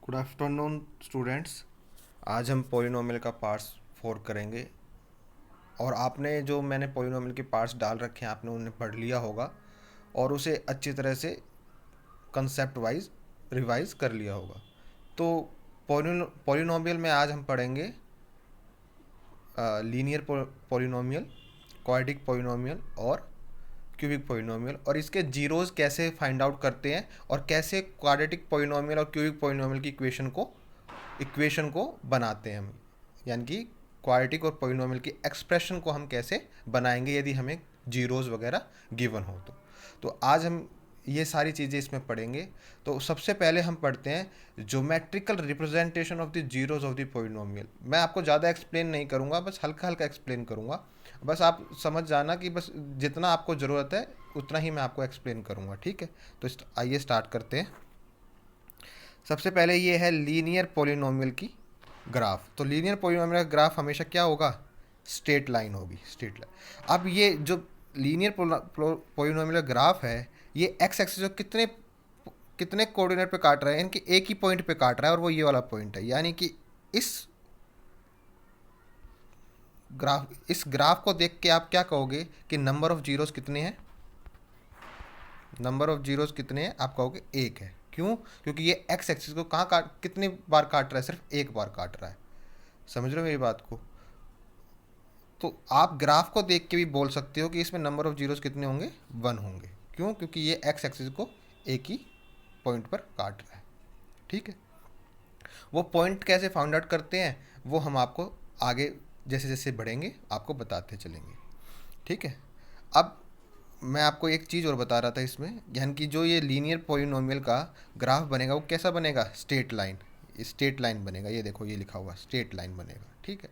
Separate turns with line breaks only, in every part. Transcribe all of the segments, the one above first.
Good afternoon students. आज हम polynomial का पार्ट्स 4 करेंगे और आपने जो मैंने पॉलिनोमियल के पार्ट्स डाल रखे हैं आपने उन्हें पढ़ लिया होगा और उसे अच्छी तरह से कंसेप्ट वाइज रिवाइज कर लिया होगा। तो पॉलिनोमियल में आज हम पढ़ेंगे लीनियर पॉलिनोमियल, क्वाड्रेटिक पॉलिनोमियल और क्यूबिक पॉलिनोमियल, और इसके जीरोज़ कैसे फाइंड आउट करते हैं और कैसे क्वाड्रेटिक पॉलिनोमियल और क्यूबिक पॉलिनोमियल की इक्वेशन को बनाते हैं हम, यानी कि क्वाड्रेटिक और पॉलिनोमियल की एक्सप्रेशन को हम कैसे बनाएंगे यदि हमें जीरोज़ वगैरह गिवन हो। तो आज हम ये सारी चीज़ें इसमें पढ़ेंगे। तो सबसे पहले हम पढ़ते हैं geometrical representation of the zeros of the polynomial. मैं आपको ज़्यादा एक्सप्लेन नहीं करूँगा, बस हल्का हल्का एक्सप्लेन करूँगा। बस आप समझ जाना कि बस जितना आपको ज़रूरत है उतना ही मैं आपको एक्सप्लेन करूँगा, ठीक है। तो आइए स्टार्ट करते हैं। सबसे पहले ये है लीनियर पॉलिनोमियल की ग्राफ। तो लीनियर पॉलिनोमियल का ग्राफ हमेशा क्या होगा? स्ट्रेट लाइन होगी, स्ट्रेट लाइन। अब ये जो लीनियर पॉलिनोमियल ग्राफ है ये एक्स एक्सिस को कितने कितने कोऑर्डिनेट पे काट रहा है, यानी कि एक ही पॉइंट पे काट रहा है और वो ये वाला पॉइंट है। यानी कि इस ग्राफ को देख के आप क्या कहोगे कि नंबर ऑफ जीरोस कितने हैं? नंबर ऑफ जीरोस कितने हैं? आप कहोगे एक है। क्यों? क्योंकि ये एक्स एक्सिस को कितने बार काट रहा है? सिर्फ एक बार काट रहा है। समझ रहे हो मेरी बात को? तो आप ग्राफ को देख के भी बोल सकते हो कि इसमें नंबर ऑफ जीरोस कितने होंगे? 1 होंगे। क्यों? क्योंकि ये एक्स एक्सिस को एक ही पॉइंट पर काट रहा है, ठीक है। वो पॉइंट कैसे फाइंड आउट करते हैं वो हम आपको आगे जैसे जैसे बढ़ेंगे आपको बताते चलेंगे, ठीक है। अब मैं आपको एक चीज़ और बता रहा था इसमें, यानी कि जो ये लीनियर पॉलिनोमियल का ग्राफ बनेगा वो कैसा बनेगा? स्ट्रेट लाइन बनेगा। ये देखो, ये लिखा हुआ स्ट्रेट लाइन बनेगा, ठीक है।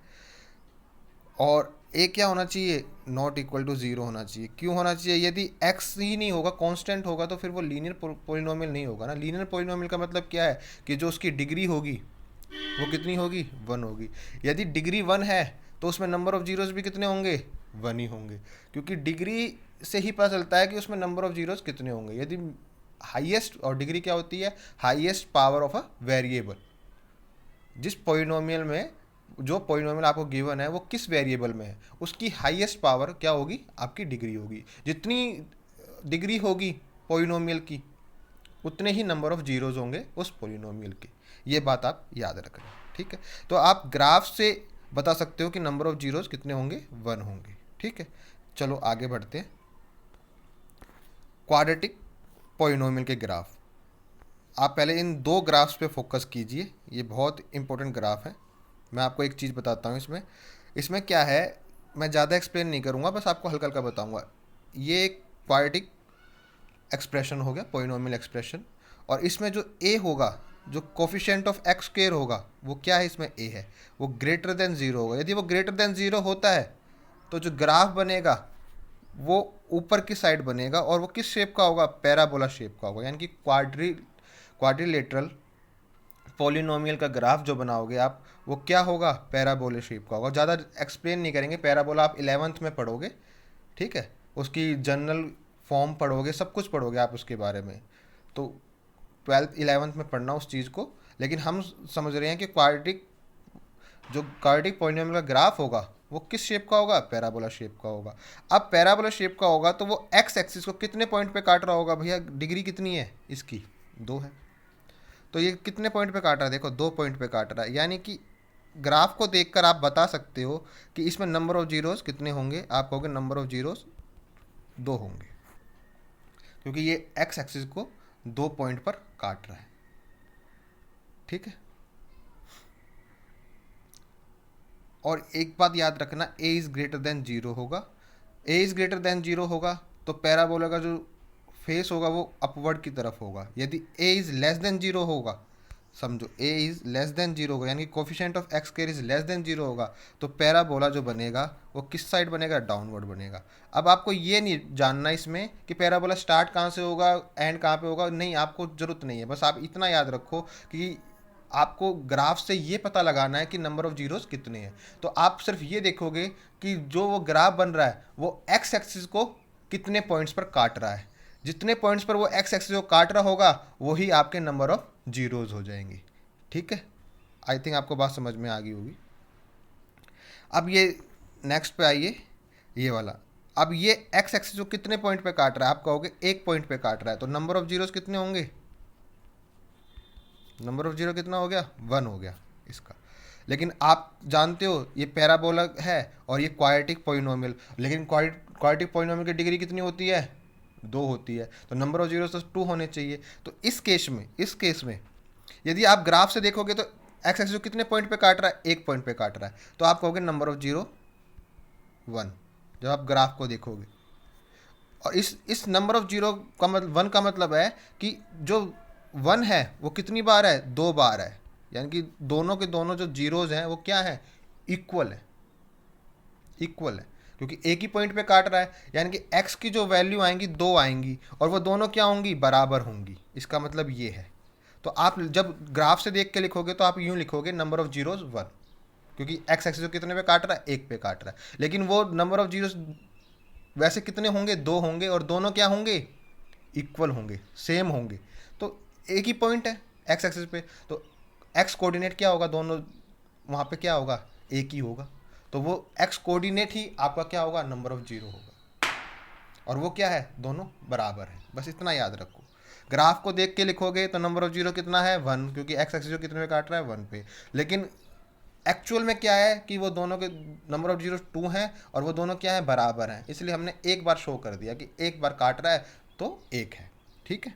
और ए क्या होना चाहिए? नॉट इक्वल टू ज़ीरो होना चाहिए। क्यों होना चाहिए? यदि एक्स ही नहीं होगा, कांस्टेंट होगा, तो फिर वो लीनियर पॉलिनोमियल नहीं होगा ना। लीनियर पॉलिनोमियल का मतलब क्या है कि जो उसकी डिग्री होगी वो कितनी होगी? 1 होगी। यदि डिग्री 1 है तो उसमें नंबर ऑफ जीरोस भी कितने होंगे? 1 ही होंगे, क्योंकि डिग्री से ही पता चलता है कि उसमें नंबर ऑफ जीरोस कितने होंगे। यदि हाईएस्ट, और डिग्री क्या होती है? Highest power of a variable. जिस पॉलिनोमियल में जो पॉलिनोमियल आपको गिवन है वो किस वेरिएबल में है, उसकी हाईएस्ट पावर क्या होगी? आपकी डिग्री होगी। जितनी डिग्री होगी पॉलिनोमियल की उतने ही नंबर ऑफ जीरोज होंगे उस पॉलिनोमियल के। ये बात आप याद रख रहे हैं, ठीक है। तो आप ग्राफ से बता सकते हो कि नंबर ऑफ जीरोज कितने होंगे? 1 होंगे, ठीक है। चलो आगे बढ़ते हैं। क्वाड्रेटिक पॉलिनोमियल के ग्राफ। आप पहले इन दो ग्राफ्स पे फोकस कीजिए, ये बहुत इंपॉर्टेंट ग्राफ है। मैं आपको एक चीज़ बताता हूँ इसमें इसमें क्या है। मैं ज़्यादा एक्सप्लेन नहीं करूँगा, बस आपको हल्का हल्का बताऊँगा। ये एक क्वाड्रेटिक एक्सप्रेशन हो गया, पॉलिनोमियल एक्सप्रेशन। और इसमें जो ए होगा, जो कोफिशिएंट ऑफ एक्स स्क्वायर होगा, वो क्या है? इसमें ए है, वो ग्रेटर देन ज़ीरो होगा। यदि वो ग्रेटर देन ज़ीरो होता है तो जो ग्राफ बनेगा वो ऊपर की साइड बनेगा, और वो किस शेप का होगा? पैराबोला शेप का होगा। यानी कि क्वाड्रिलेटरल पॉलिनोमियल का ग्राफ जो बनाओगे आप, वो क्या होगा? पैराबोला शेप का होगा। ज़्यादा एक्सप्लेन नहीं करेंगे, पैराबोला आप 11th में पढ़ोगे, ठीक है। उसकी जनरल फॉर्म पढ़ोगे, सब कुछ पढ़ोगे आप उसके बारे में। तो 12th 11th में पढ़ना उस चीज़ को। लेकिन हम समझ रहे हैं कि क्वाड्रेटिक पॉलिनोमियल का ग्राफ होगा वो किस शेप का होगा? पैराबोला शेप का होगा। अब पैराबोला शेप का होगा तो वो एक्स एक्सिस को कितने पॉइंट पे काट रहा होगा? भैया डिग्री कितनी है इसकी? 2 है। तो ये कितने पॉइंट पे काट रहा है? देखो 2 पॉइंट पे काट रहा है। यानी कि ग्राफ को देखकर आप बता सकते हो कि इसमें नंबर ऑफ जीरोस कितने होंगे। आप कहोगे नंबर ऑफ जीरोस 2 होंगे, क्योंकि ये एक्स एक्सिस को 2 पॉइंट पर काट रहा है, ठीक है। और एक बात याद रखना, A is greater than zero होगा। A is greater than zero होगा तो पैराबोला का जो फेस होगा वो अपवर्ड की तरफ होगा। यदि A is less than zero होगा, समझो A is less than zero होगा, यानी कि coefficient of x square is less than zero होगा, तो पैराबोला जो बनेगा वो किस साइड बनेगा? डाउनवर्ड बनेगा। अब आपको ये नहीं जानना इसमें कि पैराबोला स्टार्ट कहाँ से होगा, एंड कहाँ पे होगा, नहीं, आपको ज़रूरत नहीं है। बस आप इतना याद रखो कि आपको ग्राफ से ये पता लगाना है कि नंबर ऑफ जीरोस कितने हैं। तो आप सिर्फ ये देखोगे कि जो वो ग्राफ बन रहा है वो एक्स एक्सिस को कितने पॉइंट्स पर काट रहा है। जितने पॉइंट्स पर वो एक्स एक्सिस को काट रहा होगा वही आपके नंबर ऑफ जीरोस हो जाएंगे, ठीक है, आई थिंक आपको बात समझ में आ गई होगी। अब ये नेक्स्ट पे आइए, ये वाला। अब ये एक्स एक्सिस जो कितने पॉइंट पे काट रहा है, आप कहोगे एक पॉइंट पे काट रहा है, तो नंबर ऑफ जीरोस कितने होंगे? नंबर ऑफ जीरो कितना हो गया? 1 हो गया इसका। लेकिन आप जानते हो ये पैराबोला है और ये क्वाड्रेटिक पोलिनोमियल, लेकिन क्वाड्रेटिक पोलिनोमियल की डिग्री कितनी होती है? 2 होती है, तो नंबर ऑफ जीरो तो 2 होने चाहिए। तो इस केस में यदि आप ग्राफ से देखोगे तो एक्स एक्सिस कितने पॉइंट पे काट रहा है? एक पॉइंट पे काट रहा है, तो आप कहोगे नंबर ऑफ जीरो 1, जब आप ग्राफ को देखोगे। और इस नंबर ऑफ जीरो का मतलब 1 का मतलब है कि जो 1 है वो कितनी बार है? 2 बार है। यानी कि दोनों के दोनों जो जीरोज हैं वो क्या है? इक्वल है, इक्वल है, क्योंकि एक ही पॉइंट पे काट रहा है। यानी कि एक्स की जो वैल्यू आएंगी 2 आएंगी और वो दोनों क्या होंगी? बराबर होंगी। इसका मतलब ये है। तो आप जब ग्राफ से देख के लिखोगे तो आप यूं लिखोगे नंबर ऑफ जीरोज 1, क्योंकि एक्स एक्सिस कितने पे काट रहा है? एक पे काट रहा है। लेकिन वो नंबर ऑफ जीरोज वैसे कितने होंगे? 2 होंगे, और दोनों क्या होंगे? इक्वल होंगे, सेम होंगे। तो एक ही पॉइंट है एक्स एक्सिस पे, तो एक्स कोऑर्डिनेट क्या होगा? दोनों वहाँ पे क्या होगा? एक ही होगा। तो वो एक्स कोऑर्डिनेट ही आपका क्या होगा? नंबर ऑफ जीरो होगा। और वो क्या है? दोनों बराबर है। बस इतना याद रखो। ग्राफ को देख के लिखोगे तो नंबर ऑफ जीरो कितना है? 1, क्योंकि एक्स एक्सिस जो कितने पे काट रहा है? 1 पे। लेकिन एक्चुअल में क्या है कि वो दोनों के नंबर ऑफ जीरो 2 हैं और वो दोनों क्या है? बराबर हैं। इसलिए हमने एक बार शो कर दिया कि एक बार काट रहा है तो एक है। ठीक है,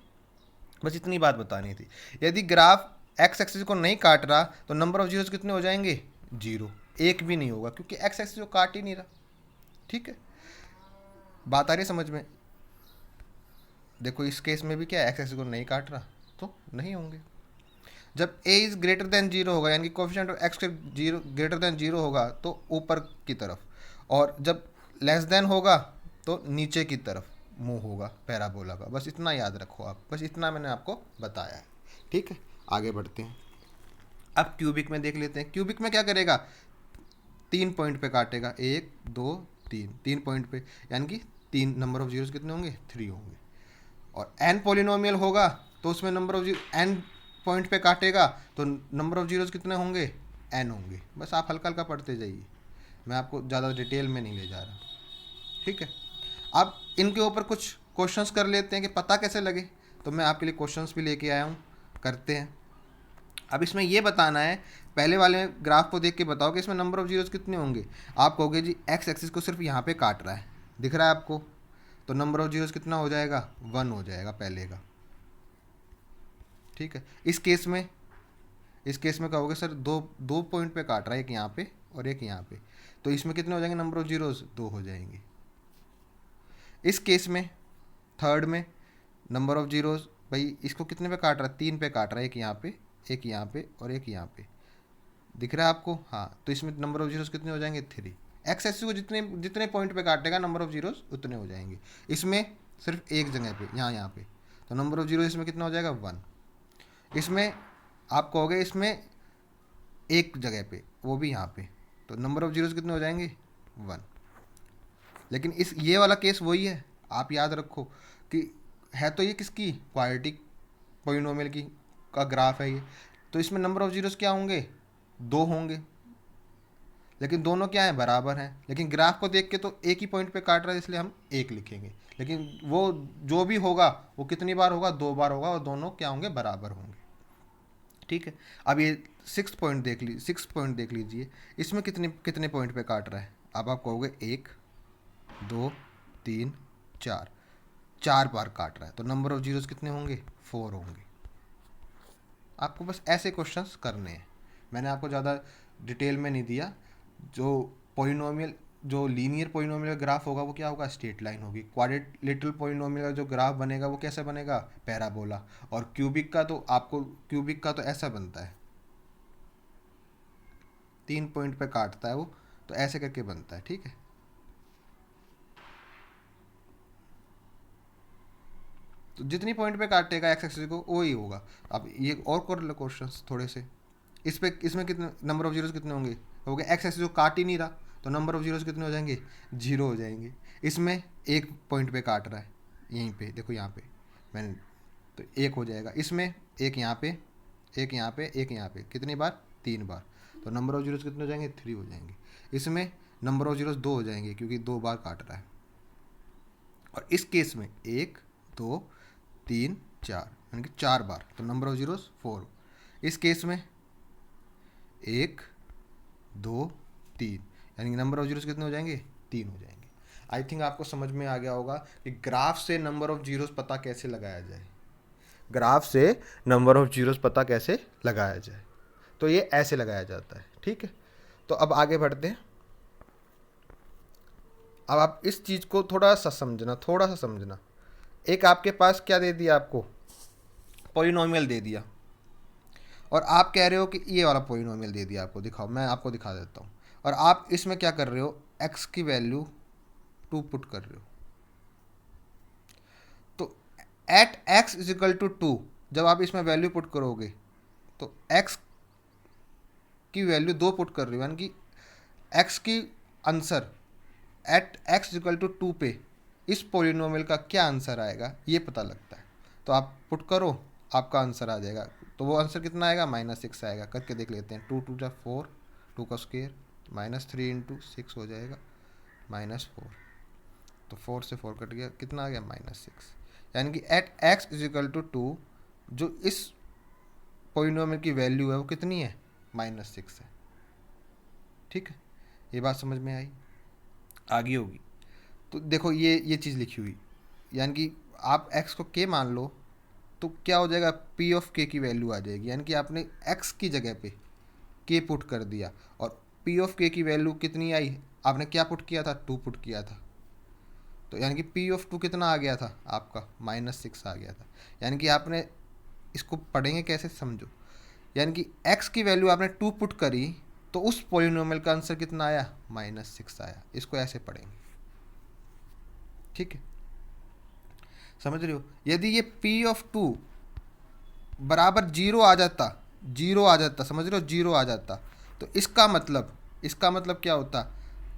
बस इतनी बात बतानी थी। यदि ग्राफ एक्स एक्सिस को नहीं काट रहा तो नंबर ऑफ जीरोस कितने हो जाएंगे? 0, एक भी नहीं होगा, क्योंकि एक्स एक्सिस को काट ही नहीं रहा। ठीक है, बात आ रही है समझ में? देखो इस केस में भी क्या है, एक्स एक्सिस को नहीं काट रहा तो नहीं होंगे। जब a इज ग्रेटर देन 0 होगा, यानी कि कोफिशिएंट ऑफ एक्स के जीरो ग्रेटर देन 0 होगा तो ऊपर की तरफ, और जब लेस देन होगा तो नीचे की तरफ मुंह होगा पैराबोला का। बस इतना याद रखो आप, बस इतना मैंने आपको बताया है। ठीक है, आगे बढ़ते हैं। अब क्यूबिक में देख लेते हैं। क्यूबिक में क्या करेगा? 3 पॉइंट पे काटेगा, 1 2 3, 3 पॉइंट पे, यानी कि 3 नंबर ऑफ जीरोस कितने होंगे? 3 होंगे। और एन पोलिनोमियल होगा तो उसमें number of zero N point पे काटेगा तो नंबर ऑफ जीरोस कितने होंगे? एन होंगे। बस आप हल्का हल्का पढ़ते जाइए, मैं आपको ज़्यादा डिटेल में नहीं ले जा रहा। ठीक है, अब इनके ऊपर कुछ क्वेश्चंस कर लेते हैं कि पता कैसे लगे। तो मैं आपके लिए क्वेश्चंस भी लेके आया हूँ, करते हैं। अब इसमें ये बताना है, पहले वाले ग्राफ को देख के बताओ कि इसमें नंबर ऑफ जीरोस कितने होंगे। आप कहोगे जी एक्स एक्सिस को सिर्फ यहाँ पे काट रहा है, दिख रहा है आपको, तो नंबर ऑफ जीरोस कितना हो जाएगा? 1 हो जाएगा पहले का। ठीक है, इस केस में कहोगे सर दो पॉइंट पे काट रहा है, एक यहाँ पे और एक यहाँ पे, तो इसमें कितने हो जाएंगे नंबर ऑफ जीरोस? 2 हो जाएंगे। इस केस में थर्ड में नंबर ऑफ जीरोस, भाई इसको कितने पे काट रहा है? 3 पे काट रहा है, एक यहाँ पे, एक यहाँ पे और एक यहाँ पे, दिख रहा है आपको? हाँ, तो इसमें नंबर ऑफ जीरोस कितने हो जाएंगे? 3। एक्स एक्सिस को जितने जितने पॉइंट पे काटेगा नंबर ऑफ जीरोस उतने हो जाएंगे। इसमें सिर्फ एक जगह पे, यहाँ पे, तो नंबर ऑफ जीरो इसमें कितना हो जाएगा? 1। इसमें आप कहोगे इसमें एक जगह पे, वो भी यहाँ पे, तो नंबर ऑफ जीरोस कितने हो जाएंगे? 1। लेकिन इस ये वाला केस वही है, आप याद रखो कि है तो ये किसकी? क्वाड्रेटिक पोलिनोमियल की का ग्राफ है ये, तो इसमें नंबर ऑफ जीरोस क्या होंगे? 2 होंगे। लेकिन दोनों क्या हैं? बराबर हैं। लेकिन ग्राफ को देख के तो एक ही पॉइंट पे काट रहा है, इसलिए हम एक लिखेंगे। लेकिन वो जो भी होगा वो कितनी बार होगा? 2 बार होगा, और दोनों क्या होंगे? बराबर होंगे। ठीक है, अब ये 6 पॉइंट देख लीजिए, इसमें कितने कितने पॉइंट पे काट रहा है? अब आप कहोगे 1 2 3 4, 4 बार काट रहा है, तो नंबर ऑफ जीरोस कितने होंगे? 4 होंगे। आपको बस ऐसे क्वेश्चंस करने हैं, मैंने आपको ज़्यादा डिटेल में नहीं दिया। जो पोलिनोमियल, जो लीनियर पोलिनोमियल का ग्राफ होगा वो क्या होगा? स्ट्रेट लाइन होगी। क्वाड्रेटिक पोलिनोमियल का जो ग्राफ बनेगा वो कैसे बनेगा? पैराबोला। और क्यूबिक का तो ऐसा बनता है, 3 पॉइंट पे काटता है वो, तो ऐसे करके बनता है। ठीक है, तो जितनी पॉइंट पे काटेगा एक्स एक्सिस को वो ही होगा। अब ये और कर लो क्वेश्चंस थोड़े से। इसमें कितने नंबर ऑफ जीरोस कितने होंगे? हो गया एक्स एक्सिस को काट ही नहीं रहा, तो नंबर ऑफ जीरोस कितने हो जाएंगे? 0 हो जाएंगे। इसमें एक पॉइंट पे काट रहा है, यहीं पे देखो, यहाँ पे मैंने, तो 1 हो जाएगा। इसमें एक यहाँ पे एक यहाँ पे, एक यहाँ पे, कितनी बार? 3 बार। तो नंबर ऑफ जीरोस कितने हो जाएंगे? 3 हो जाएंगे। इसमें नंबर ऑफ जीरोस 2 हो जाएंगे क्योंकि 2 बार काट रहा है। और इस केस में 1 2 3 4 यानी कि 4 बार, तो नंबर ऑफ जीरोस 4। इस केस में 1 2 3 यानी कि नंबर ऑफ जीरोस कितने हो जाएंगे? 3 हो जाएंगे। आई थिंक आपको समझ में आ गया होगा कि ग्राफ से नंबर ऑफ जीरोस पता कैसे लगाया जाए। ग्राफ से नंबर ऑफ जीरोस पता कैसे लगाया जाए, तो ये ऐसे लगाया जाता है। ठीक है, तो अब आगे बढ़ते हैं। अब आप इस चीज़ को थोड़ा सा समझना, थोड़ा सा समझना। एक आपके पास क्या दे दिया आपको? पॉलिनोमियल दे दिया, और आप कह रहे हो कि ये वाला पॉलिनोमियल दे दिया आपको, दिखाओ, मैं आपको दिखा देता हूँ। और आप इसमें क्या कर रहे हो? x की वैल्यू 2 पुट कर रहे हो। तो at x is equal to 2 जब आप इसमें वैल्यू पुट करोगे तो x की वैल्यू 2 पुट कर रहे हो, यानी कि x की answer at x equal to 2 पे इस पोलिनोमियल का क्या आंसर आएगा ये पता लगता है। तो आप पुट करो, आपका आंसर आ जाएगा। तो वो आंसर कितना आएगा? -6 आएगा। करके देख लेते हैं। 2 2 जा 4, 2 का स्क्वायर, -3 इंटू 6 हो जाएगा -4। तो 4 से 4 कट गया, कितना आ गया? -6। यानी कि at x is equal to 2 जो इस पोलिनोमियल की वैल्यू है वो कितनी है? -6 है। ठीक है, ये बात समझ में आई? आगे होगी। तो देखो ये चीज़ लिखी हुई, यानी कि आप x को k मान लो तो क्या हो जाएगा? p ऑफ k की वैल्यू आ जाएगी, यानी कि आपने x की जगह पे k पुट कर दिया, और p ऑफ k की वैल्यू कितनी आई? आपने क्या पुट किया था? 2 पुट किया था। तो यानी कि p ऑफ 2 कितना आ गया था आपका? -6 आ गया था। यानी कि आपने इसको पढ़ेंगे कैसे, समझो। यानी कि x की वैल्यू आपने 2 पुट करी तो उस पॉलिनोमियल का आंसर कितना आया? -6 आया। इसको ऐसे पढ़ेंगे। ठीक है, समझ रहे हो? यदि ये p ऑफ 2 बराबर 0 आ जाता, 0 आ जाता, समझ रहे हो? 0 आ जाता, तो इसका मतलब क्या होता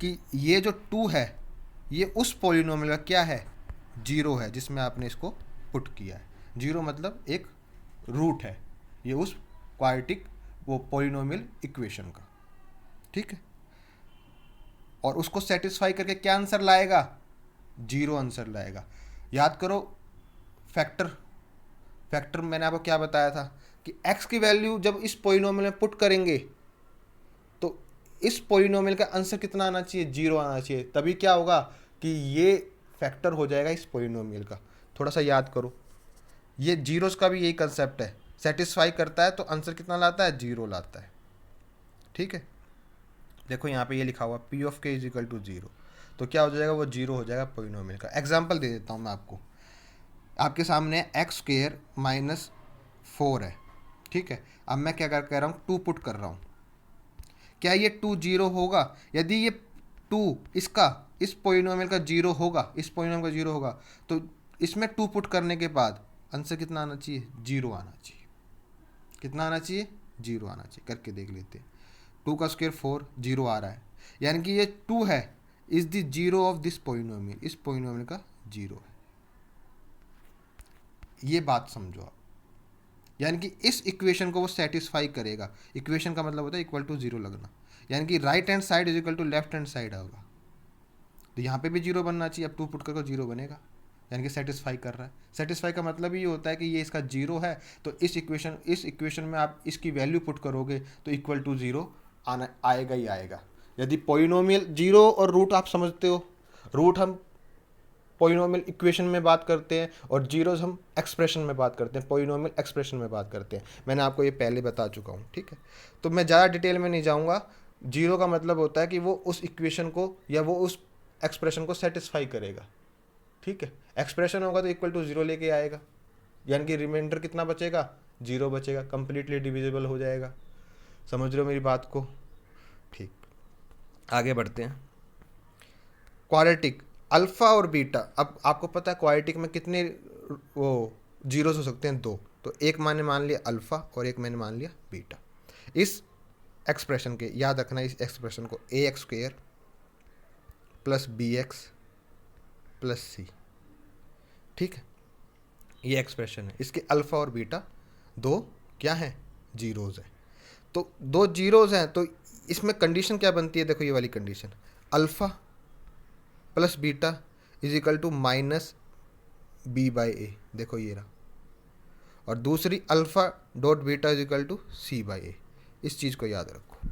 कि ये जो 2 है ये उस पॉलिनोमियल का क्या है? 0 है, जिसमें आपने इसको पुट किया है। 0 मतलब एक रूट है ये उस क्वाड्रेटिक वो पॉलिनोमियल इक्वेशन का। ठीक है, और उसको सेटिस्फाई करके क्या आंसर लाएगा? 0 आंसर लाएगा। याद करो, फैक्टर मैंने आपको क्या बताया था कि x की वैल्यू जब इस पॉलिनोमियल में पुट करेंगे तो इस पॉलिनोमियल का आंसर कितना आना चाहिए? 0 आना चाहिए। तभी क्या होगा कि ये फैक्टर हो जाएगा इस पॉलिनोमियल का। थोड़ा सा याद करो, ये जीरोस का भी यही कंसेप्ट है। सेटिस्फाई करता है तो आंसर कितना लाता है? 0 लाता है। ठीक है, देखो यहाँ पे ये लिखा हुआ p of k is equal to 0, तो क्या हो जाएगा? वो 0 हो जाएगा पॉलिनोमियल का। एग्जाम्पल दे देता हूँ मैं आपको। आपके सामने x स्क्वेयर -4 है। ठीक है, अब मैं क्या कह रहा हूँ? 2 पुट कर रहा हूँ। क्या ये 2 0 होगा? यदि ये 2 इसका इस पॉलिनोमियल का 0 होगा, इस पॉलिनोमियल का 0 होगा, तो इसमें 2 पुट करने के बाद आंसर कितना आना चाहिए? 0 आना चाहिए। कितना आना चाहिए? 0 आना चाहिए। करके देख लेते हैं। 2 का स्क्वायर 4, 0 आ रहा है, यानी कि ये 2 है is the 0 of this polynomial, इस पॉलिनोमियल का 0 है। ये बात समझो आप, यानी कि इस इक्वेशन को वो सेटिस्फाई करेगा। इक्वेशन का मतलब होता है इक्वल टू 0 लगना, यानी कि right hand side is equal to left hand side होगा। तो यहाँ पे भी 0 बनना चाहिए। अब 2 पुट करके 0 बनेगा, यानी कि सेटिस्फाई कर रहा है। सेटिस्फाई का मतलब ये होता है कि ये इसका 0 है, तो इस इक्वेशन में आप इसकी वैल्यू पुट करोगे तो इक्वल टू 0 आना आएगा ही आएगा। यदि पॉलिनोमियल 0 और रूट आप समझते हो, रूट हम पॉलिनोमियल इक्वेशन में बात करते हैं और जीरोस हम एक्सप्रेशन में बात करते हैं, पॉलिनोमियल एक्सप्रेशन में बात करते हैं। मैंने आपको ये पहले बता चुका हूँ। ठीक है, तो मैं ज़्यादा डिटेल में नहीं जाऊँगा। 0 का मतलब होता है कि वो उस इक्वेशन को या वो उस एक्सप्रेशन को सेटिस्फाई करेगा। ठीक है, एक्सप्रेशन होगा तो इक्वल टू 0 लेके आएगा, यानी कि रिमाइंडर कितना बचेगा? 0 बचेगा, कंप्लीटली डिविजिबल हो जाएगा। समझ रहे हो मेरी बात को? ठीक, आगे बढ़ते हैं। क्वाड्रेटिक अल्फ़ा और बीटा। अब आपको पता है क्वाड्रेटिक में कितने वो जीरोस हो सकते हैं? 2। तो एक मैंने मान लिया अल्फ़ा और एक मैंने मान लिया बीटा। इस एक्सप्रेशन के याद रखना, इस एक्सप्रेशन को ax² plus bx plus c। ठीक है, ये एक्सप्रेशन है। इसके अल्फ़ा और बीटा 2 क्या हैं? जीरोज़ है। तो दो जीरोज़ हैं, तो इसमें कंडीशन क्या बनती है, देखो ये वाली condition, alpha plus beta is equal to minus B by A, देखो ये रहा। और दूसरी alpha dot beta is equal to C by A. इस चीज़ को याद रखो।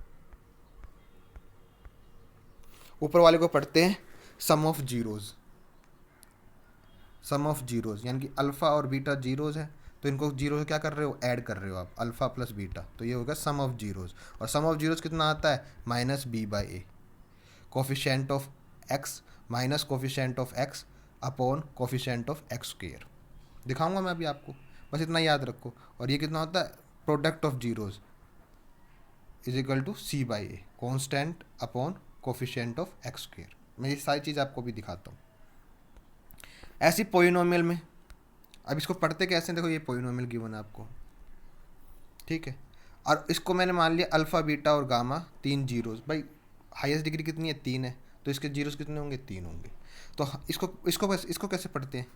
ऊपर वाले को पढ़ते हैं sum of zeros. Sum of zeros यानी कि अल्फ़ा और बीटा जीरोज़ है, तो इनको जीरो से क्या कर रहे हो, ऐड कर रहे हो आप, अल्फ़ा प्लस बीटा, तो ये होगा सम ऑफ जीरोज़। और सम ऑफ जीरोज़ कितना आता है, minus B by A, coefficient of X minus coefficient of X upon coefficient of X square. दिखाऊंगा मैं अभी आपको, बस इतना याद रखो। और ये कितना होता है, product of zeros is equal to C by A, constant upon coefficient of X square. मैं ये सारी चीज़ आपको भी दिखाता हूँ। ऐसी पोलिनोमियल में अब इसको पढ़ते कैसे, देखो ये पोलिनोमियल गिवन है आपको, ठीक है। और इसको मैंने मान लिया अल्फ़ा बीटा और गामा तीन जीरोज़, भाई हाईएस्ट डिग्री कितनी है, तीन है, तो इसके जीरोज़ कितने होंगे, तीन होंगे। तो इसको कैसे पढ़ते हैं,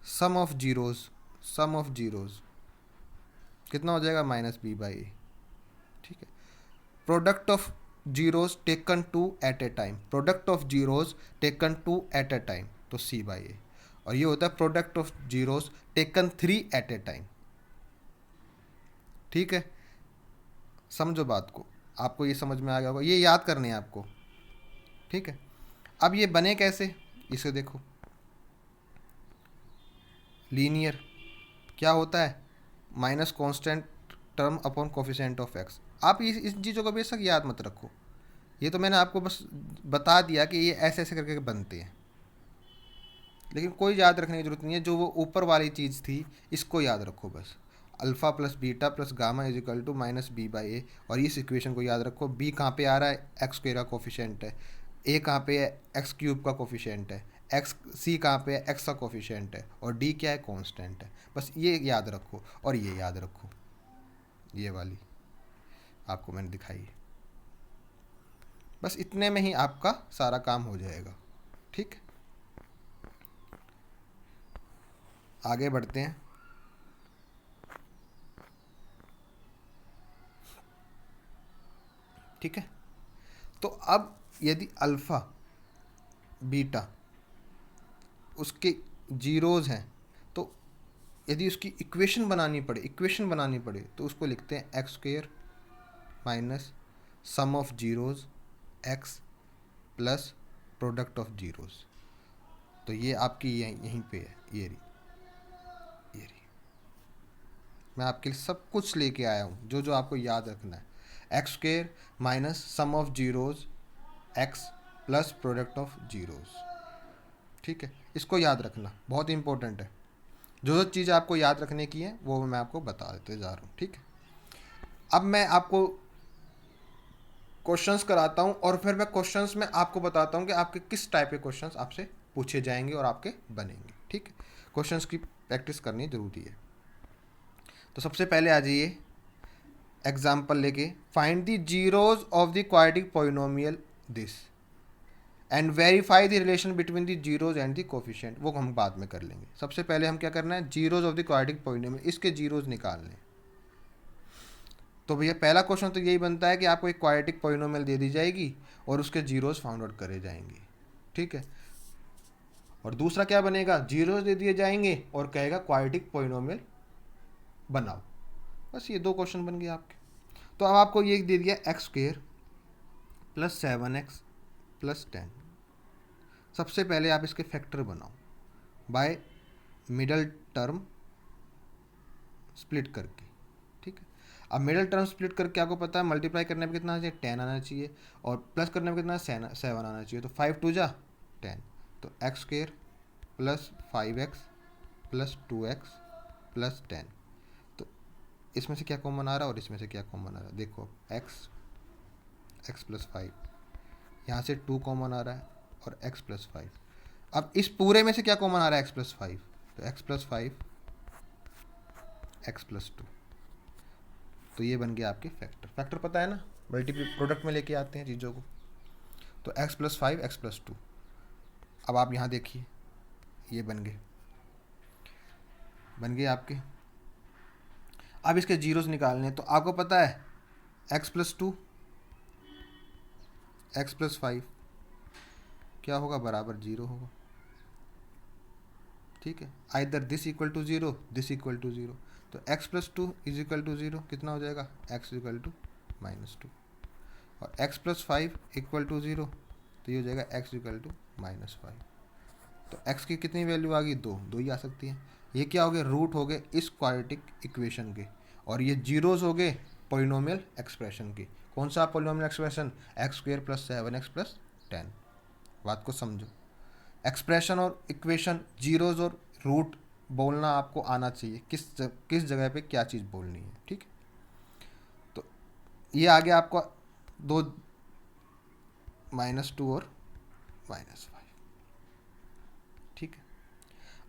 sum of zeros, sum of zeros कितना हो जाएगा, माइनस बी बाई ए, ठीक है। Product of zeros taken two at a time, product of zeros taken two at a time, तो सी बाई ए। और ये होता है product of zeros taken three at a time, ठीक है। समझो बात को, आपको ये समझ में आ गया होगा, ये याद करने हैं आपको, ठीक है। अब ये बने कैसे, इसे देखो, लीनियर क्या होता है, minus constant term upon coefficient of x. आप इस चीज़ों को बेशक याद मत रखो, ये तो मैंने आपको बस बता दिया कि ये ऐसे ऐसे करके बनते हैं, लेकिन कोई याद रखने की जरूरत नहीं है। जो वो ऊपर वाली चीज़ थी इसको याद रखो बस, alpha plus beta plus gamma is equal to minus B by A. और इस इक्वेशन को याद रखो, बी कहाँ पे आ रहा है, एक्स स्क्वायर का कोफिशिएंट है, ए कहाँ पे है, एक्स क्यूब का कोफिशिएंट है, एक्स सी कहाँ पे है, एक्स का कोफिशिएंट है, और डी क्या है, कांस्टेंट है। बस ये याद रखो, और ये याद रखो, ये वाली आपको मैंने दिखाई है। बस इतने में ही आपका सारा काम हो जाएगा, ठीक। आगे बढ़ते हैं। ठीक है, तो अब यदि अल्फ़ा बीटा उसके जीरोज़ हैं, तो यदि उसकी इक्वेशन बनानी पड़े तो उसको लिखते हैं x square minus sum of zeros x plus product of zeros. तो ये आपकी यहीं पे है, ये रही। मैं आपके लिए सब कुछ लेके आया हूँ, जो जो आपको याद रखना है, x square minus sum of zeros x plus product of zeros, ठीक है। इसको याद रखना बहुत इंपॉर्टेंट है। जो जो चीज़ आपको याद रखने की है वो मैं आपको बता देते जा रहा हूँ, ठीक है। अब मैं आपको क्वेश्चंस कराता हूँ, और फिर मैं क्वेश्चंस में आपको बताता हूँ कि आपके किस टाइप के क्वेश्चंस आपसे पूछे जाएंगे और आपके बनेंगे, ठीक है। क्वेश्चंस की प्रैक्टिस करनी जरूरी है। तो सबसे पहले आ जाइए एग्जाम्पल लेके, find the zeros of the quadratic polynomial this and verify the relation between the zeros and the coefficient. वो हम बाद में कर लेंगे। सबसे पहले हम क्या करना है, zeros of the quadratic polynomial, इसके जीरोज निकालने। तो भैया पहला क्वेश्चन तो यही बनता है कि आपको एक क्वाड्रेटिक पॉलिनोमियल दे दी जाएगी और उसके जीरोज फाउंड आउट करे जाएंगे, ठीक है। और दूसरा क्या बनेगा, जीरोज दे दिए जाएंगे और कहेगा क्वाड्रेटिक पॉलिनोमियल बनाओ। बस ये दो क्वेश्चन बन गए आपके। तो अब आपको ये दे दिया x square plus 7x plus 10। सबसे पहले आप इसके फैक्टर बनाओ बाय मिडल टर्म स्प्लिट करके, ठीक है। अब मिडल टर्म स्प्लिट करके आपको पता है मल्टीप्लाई करने पे कितना आना चाहिए, 10 आना चाहिए, और प्लस करने पे कितना 7 आना चाहिए। तो 5 2 जा 10, तो x square plus 5x plus 2x plus 10। तो इसमें से क्या कॉमन आ रहा है और इसमें से क्या कॉमन आ रहा है, देखो x प्लस 5, यहाँ से 2 कॉमन आ रहा है और x प्लस 5। अब इस पूरे में से क्या कॉमन आ रहा है, x प्लस 5, तो x प्लस 5 x प्लस 2। तो ये बन गया आपके फैक्टर पता है ना, मल्टीपल प्रोडक्ट में लेके आते हैं चीज़ों को। तो x प्लस 5 x प्लस 2। अब आप यहाँ देखिए, ये बन गए आपके। अब इसके जीरोस निकालने हैं, तो आपको पता है x+2 x+5 क्या होगा, बराबर 0 होगा। ठीक है, either this equal to 0, this equal to 0। तो x+2 इज इक्वल टू 0 कितना हो जाएगा, x इक्वल टू -2। और x+5 इक्वल टू 0, तो ये हो जाएगा x इक्वल टू -5। तो x की कितनी वैल्यू आ गई, 2 ही आ सकती है। ये क्या हो गए, रूट हो गए इस क्वाड्रेटिक इक्वेशन के, और ये जीरोस हो गए पोलिनोमियल एक्सप्रेशन के। कौन सा पोलिनोमियल एक्सप्रेशन, x² + 7x+10। बात को समझो, एक्सप्रेशन और इक्वेशन, जीरोस और रूट बोलना आपको आना चाहिए, किस जगह पे क्या चीज़ बोलनी है। ठीक है, तो ये आ गया आपका 2 -2 और -5। ठीक है,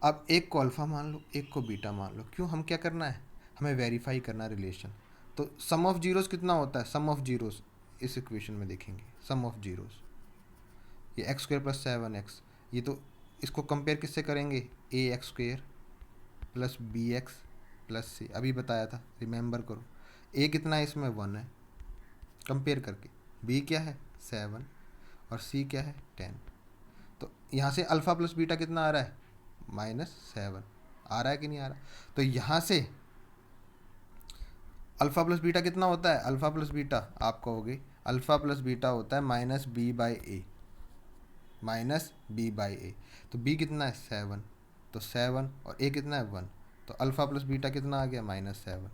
अब एक को अल्फ़ा मान लो, एक को बीटा मान लो। क्यों, हम क्या करना है, हमें वेरीफाई करना है रिलेशन। तो सम ऑफ जीरोस कितना होता है, सम ऑफ जीरोस इस इक्वेशन में देखेंगे, सम ऑफ जीरोस ये x² + 7x, ये तो इसको कंपेयर किससे करेंगे, ax² + bx + c। अभी बताया था, रिमेंबर करो। a कितना है इसमें, 1 है, कंपेयर करके। b क्या है, 7, और c क्या है, 10। तो यहाँ से अल्फ़ा प्लस बीटा कितना आ रहा है, -7 आ रहा है कि नहीं आ रहा। तो यहाँ से अल्फ़ा प्लस बीटा कितना होता है, अल्फ़ा प्लस बीटा आप कहोगे अल्फ़ा प्लस बीटा होता है -b/a, -b/a। तो b कितना है, 7, तो 7 और a कितना है, 1। तो अल्फ़ा प्लस बीटा कितना आ गया, -7।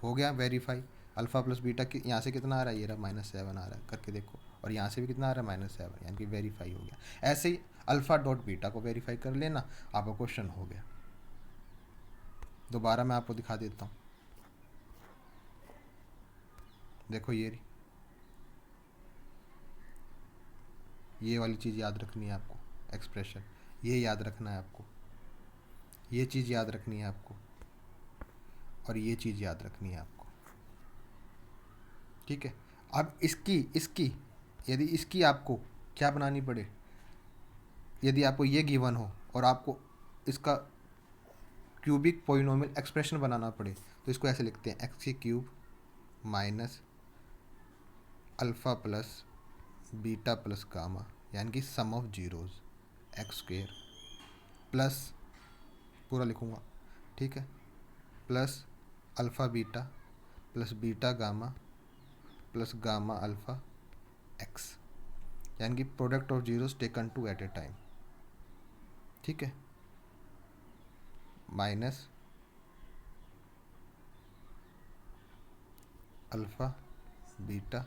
हो गया वेरीफाई। अल्फ़ा प्लस बीटा की यहाँ से कितना आ रहा है, ये रहा -7 आ रहा है, करके देखो। और यहाँ से भी कितना आ रहा है, -7, यानी कि वेरीफाई हो गया। ऐसे ही अल्फ़ा डॉट बीटा को वेरीफाई कर लेना, आपका क्वेश्चन हो गया। दोबारा मैं आपको दिखा देता हूँ, देखो ये वाली चीज़ याद रखनी है आपको, एक्सप्रेशन ये याद रखना है आपको, ये चीज़ याद रखनी है आपको, और ये चीज़ याद रखनी है आपको। ठीक है, अब इसकी इसकी यदि इसकी आपको क्या बनानी पड़े, यदि आपको ये गिवन हो और आपको इसका क्यूबिक पोलिनोमियल एक्सप्रेशन बनाना पड़े, तो इसको ऐसे लिखते हैं, x³ minus alpha plus beta plus gamma, यानी कि सम ऑफ जीरोज़, x² प्लस, पूरा लिखूँगा, ठीक है, plus alpha beta plus beta gamma plus gamma alpha x, यानी कि product of zeros taken two at a time. ठीक है, माइनस अल्फ़ा बीटा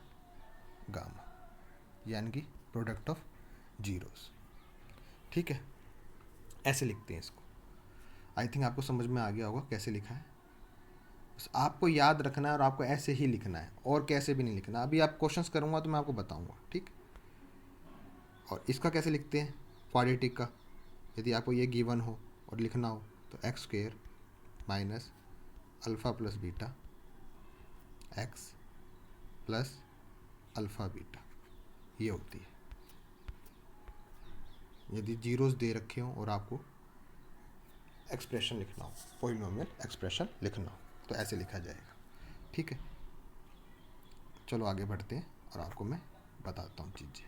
गामा, यानी कि प्रोडक्ट ऑफ जीरोस। ठीक है, ऐसे लिखते हैं इसको। आई थिंक आपको समझ में आ गया होगा कैसे लिखा है। बस आपको याद रखना है और आपको ऐसे ही लिखना है, और कैसे भी नहीं लिखना। अभी आप क्वेश्चंस करूँगा तो मैं आपको बताऊँगा। ठीक, और इसका कैसे लिखते हैं, क्वाड्रेटिक का, यदि आपको ये गिवन हो और लिखना हो तो x² minus alpha plus beta x plus alpha beta, ये होती है। यदि जीरोस दे रखे हों और आपको एक्सप्रेशन लिखना हो, पॉलिनोमियल एक्सप्रेशन लिखना हो, तो ऐसे लिखा जाएगा। ठीक है, चलो आगे बढ़ते हैं और आपको मैं बताता हूँ चीज़ें।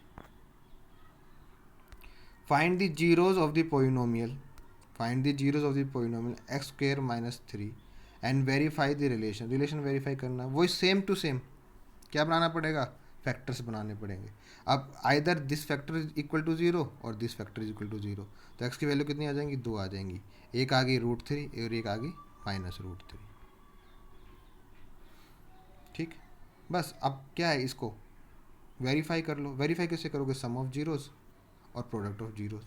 Find the zeros of the polynomial, find the zeros of the polynomial x² - 3 and verify the relation. Relation verify करना, वही सेम टू सेम क्या बनाना पड़ेगा, फैक्टर्स बनाने पड़ेंगे। अब either this factor is equal to 0 और this factor is equal to 0, तो x की वैल्यू कितनी आ जाएंगी, 2 आ जाएंगी। एक आ गई √3 और एक आ गई -√3। ठीक, बस अब क्या है, इसको वेरीफाई कर लो। वेरीफाई कैसे करोगे, सम ऑफ जीरोस और प्रोडक्ट ऑफ जीरोस,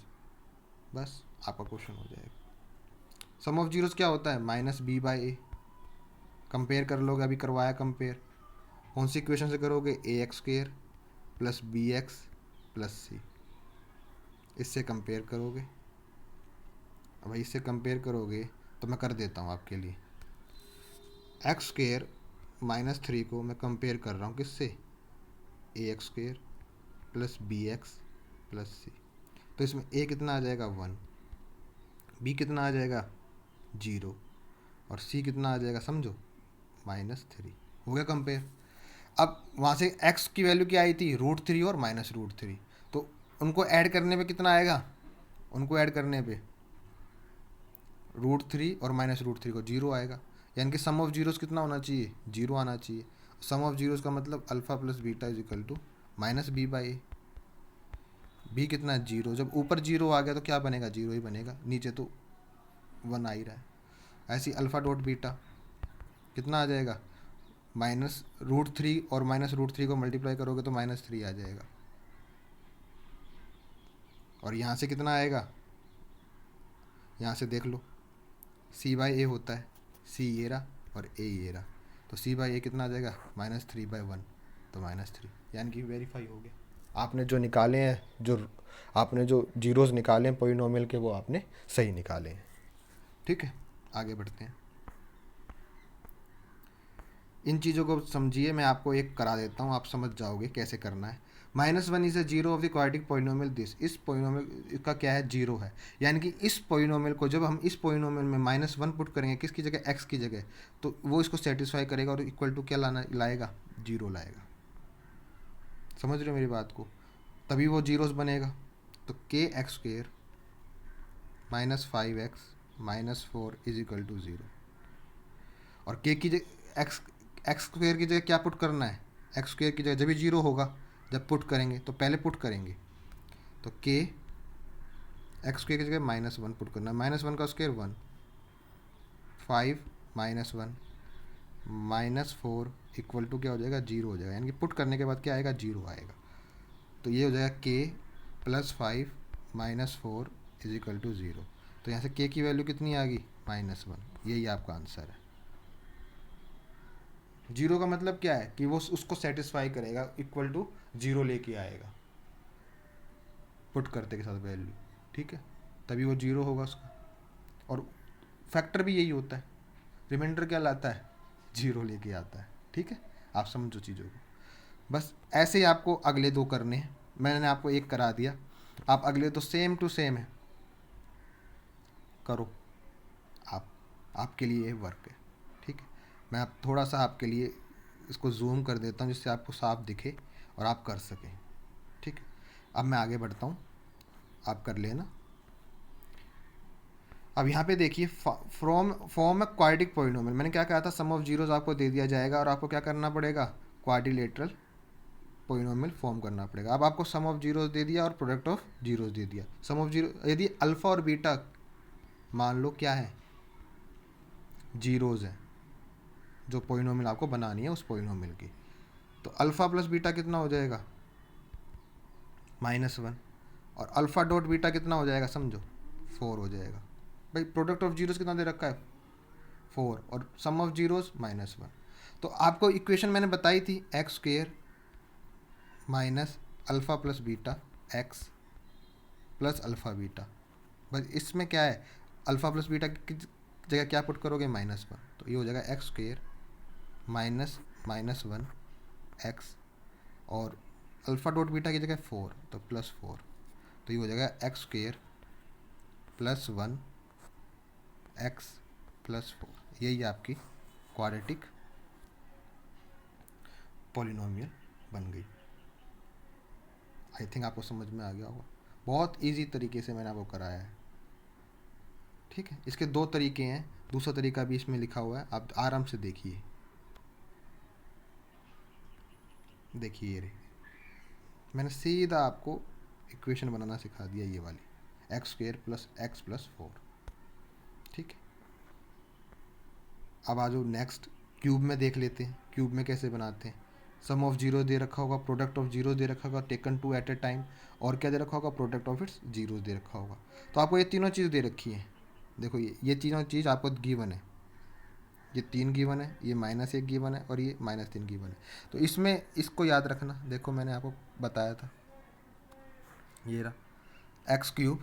बस आपका क्वेश्चन हो जाएगा। सम ऑफ जीरोस क्या होता है, -b/a। कंपेयर कर लोगे, अभी करवाया कंपेयर, कौन सी इक्वेशन से करोगे, ax² plus bx plus c, इससे कंपेयर करोगे। अब इससे कंपेयर करोगे तो मैं कर देता हूँ आपके लिए। x² - 3 को मैं कंपेयर कर रहा हूँ किससे, ax² plus bx plus c। तो इसमें a कितना आ जाएगा, 1, b कितना आ जाएगा, 0, और c कितना आ जाएगा, समझो, -3 हो गया कंपेयर। अब वहाँ से x की वैल्यू क्या आई थी, √3 और -√3, तो उनको ऐड करने पे कितना आएगा, उनको ऐड करने पे √3 और -√3 को 0 आएगा, यानी कि सम ऑफ जीरोस कितना होना चाहिए, 0 आना चाहिए। सम ऑफ जीरोस का मतलब alpha plus beta is equal to -b/a। B कितना है, 0। जब ऊपर 0 आ गया तो क्या बनेगा, 0 ही बनेगा, नीचे तो 1 आ ही रहा है। ऐसे अल्फा डॉट बीटा कितना आ जाएगा, -√3 और -√3 को मल्टीप्लाई करोगे तो -3 आ जाएगा। और यहाँ से कितना आएगा, यहाँ से देख लो, c/a होता है, c ये रहा और a ये रहा, तो c/a कितना आ जाएगा, -3/1, तो -3, यानी कि वेरीफाई हो गया। आपने जो निकाले हैं, जो आपने जो जीरोस निकाले हैं पोलिनोमियल के, वो आपने सही निकाले हैं। ठीक है, आगे बढ़ते हैं। इन चीज़ों को समझिए, मैं आपको एक करा देता हूँ, आप समझ जाओगे कैसे करना है। -1 is a zero of the quadratic polynomial this, इस पोलिनोमियल का क्या है, जीरो है, यानी कि इस पोलिनोमियल को जब हम इस पोलिनोमियल में -1 पुट करेंगे, किसकी जगह, x की जगह, तो वो इसको सेटिस्फाई करेगा और इक्वल टू क्या लाएगा, 0 लाएगा। समझ रहे हो मेरी बात को, तभी वो जीरोस बनेगा। तो kx² -5x -4 is equal to 0, और k की जगह x² की जगह क्या पुट करना है, x² की जगह जब भी 0 होगा, जब पुट करेंगे तो पहले पुट करेंगे, तो k x² की जगह -1 पुट करना है, -1 का स्क्वायर 1, 5 -1 -4 इक्वल टू क्या हो जाएगा, 0 हो जाएगा, यानी कि पुट करने के बाद क्या आएगा, 0 आएगा। तो ये हो जाएगा k +5 -4 इज इक्वल टू 0। तो यहाँ से k की वैल्यू कितनी आ गई, -1, यही आपका आंसर है। 0 का मतलब क्या है कि वो उसको सेटिस्फाई करेगा, इक्वल टू 0 लेके आएगा पुट करते के साथ वैल्यू। ठीक है, तभी वो 0 होगा उसका। और फैक्टर भी यही होता है, रिमाइंडर क्या लाता है, 0 लेके आता है। ठीक है, आप समझो चीज़ों को। बस ऐसे ही आपको अगले दो करने हैं, मैंने आपको एक करा दिया, आप अगले तो सेम टू सेम है, करो आप, आपके लिए वर्क है। ठीक है, मैं अब थोड़ा सा आपके लिए इसको जूम कर देता हूँ जिससे आपको साफ दिखे और आप कर सकें। ठीक है, अब मैं आगे बढ़ता हूँ, आप कर लेना। अब यहाँ पे देखिए, from form a quadratic polynomial, मैंने क्या कहा था, सम ऑफ जीरोस आपको दे दिया जाएगा और आपको क्या करना पड़ेगा, क्वाड्रिलेटरल पॉलिनोमियल फॉर्म करना पड़ेगा। अब आपको सम ऑफ जीरोस दे दिया और प्रोडक्ट ऑफ जीरोस दे दिया। सम ऑफ जीरो, यदि अल्फा और बीटा मान लो क्या है, जीरोस है, जो पॉलिनोमियल आपको बनानी है उस पॉलिनोमियल की, तो अल्फा प्लस बीटा कितना हो जाएगा, -1, और अल्फा डॉट बीटा कितना हो जाएगा, समझो 4 हो जाएगा। भाई प्रोडक्ट ऑफ जीरोस कितना दे रखा है, 4, और सम ऑफ जीरोस -1। तो आपको इक्वेशन मैंने बताई थी, x² minus alpha plus beta x plus alpha beta. बस इसमें क्या है, अल्फ़ा प्लस बीटा की जगह क्या पुट करोगे, -1, तो ये हो जाएगा x² -1 x, और अल्फ़ा डॉट बीटा की जगह 4, तो +4, तो ये हो जाएगा x² +1 x +4। यही आपकी क्वाड्रेटिक पॉलिनोमियल बन गई। आई थिंक आपको समझ में आ गया होगा, बहुत इजी तरीके से मैंने आपको कराया है। ठीक है, इसके दो तरीके हैं, दूसरा तरीका भी इसमें लिखा हुआ है, आप आराम से देखिए। देखिए ये मैंने सीधा आपको इक्वेशन बनाना सिखा दिया, ये वाली x² + x + 4। ठीक है, अब आ जाओ नेक्स्ट, क्यूब में देख लेते हैं, क्यूब में कैसे बनाते हैं। सम ऑफ जीरो दे रखा होगा, प्रोडक्ट ऑफ जीरो दे रखा होगा, taken two at a time, और क्या दे रखा होगा, प्रोडक्ट ऑफ इट्स जीरोस दे रखा होगा। तो आपको ये तीनों चीज़ दे रखी है, देखो ये तीनों चीज़ आपको गिवन है, ये 3 गिवन है, ये -1 गिवन है, और ये -3 गिवन है। तो इसमें इसको याद रखना, देखो मैंने आपको बताया था, ये रहा x³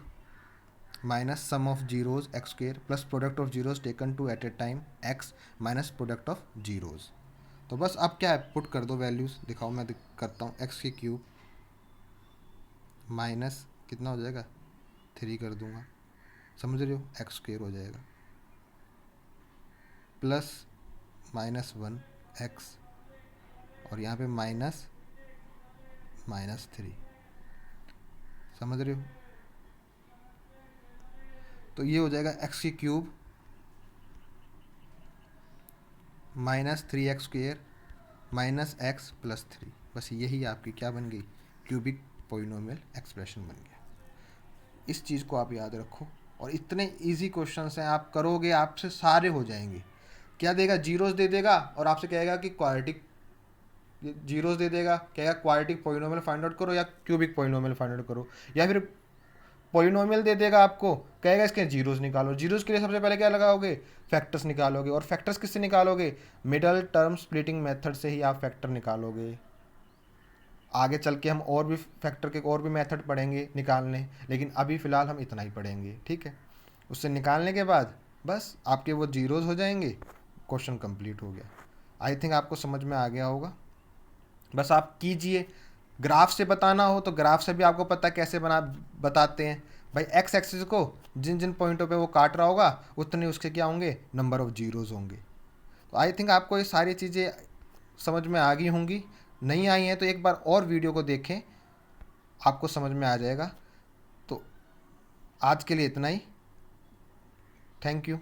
minus sum of zeros x² plus product of zeros taken two at a time x minus product of zeros. तो बस अब क्या है, पुट कर दो वैल्यूज़, दिखाओ मैं करता हूँ, x³ माइनस कितना हो जाएगा, 3 कर दूंगा, समझ रहे हो, x² हो जाएगा, प्लस -1 x और यहाँ पे -3। समझ रहे हो? तो ये हो जाएगा x³ -3x² -x+3। बस यही आपकी क्या बन गई, क्यूबिक पोलिनोमियल एक्सप्रेशन बन गया। इस चीज़ को आप याद रखो। और इतने इजी क्वेश्चंस हैं, आप करोगे आपसे सारे हो जाएंगे। क्या देगा, जीरोस दे देगा और आपसे कहेगा कि क्वाड्रेटिक, जीरोस दे देगा, कहेगा क्वाड्रेटिक पोलिनोमियल फाइंड आउट करो या क्यूबिक पोलिनोमियल फाइंड आउट करो, या फिर पोलिनोमियल दे देगा आपको, कहेगा इसके जीरोस निकालो। जीरोस के लिए सबसे पहले क्या लगाओगे, फैक्टर्स निकालोगे। और फैक्टर्स किससे निकालोगे, मिडल टर्म स्प्लिटिंग मेथड से ही आप फैक्टर निकालोगे। आगे चल के हम और भी फैक्टर के और भी मेथड पढ़ेंगे निकालने, लेकिन अभी फ़िलहाल हम इतना ही पढ़ेंगे, ठीक है। उससे निकालने के बाद बस आपके वो जीरोस हो जाएंगे, क्वेश्चन कंप्लीट हो गया। आई थिंक आपको समझ में आ गया होगा। बस आप कीजिए। ग्राफ से बताना हो तो ग्राफ से भी आपको पता कैसे बताते हैं भाई। एक्स एक्सिस को जिन जिन पॉइंटों पे वो काट रहा होगा उतने उसके क्या होंगे, नंबर ऑफ जीरोस होंगे। तो आई थिंक आपको ये सारी चीज़ें समझ में आ गई होंगी। नहीं आई हैं तो एक बार और वीडियो को देखें, आपको समझ में आ जाएगा। तो आज के लिए इतना ही। Thank you.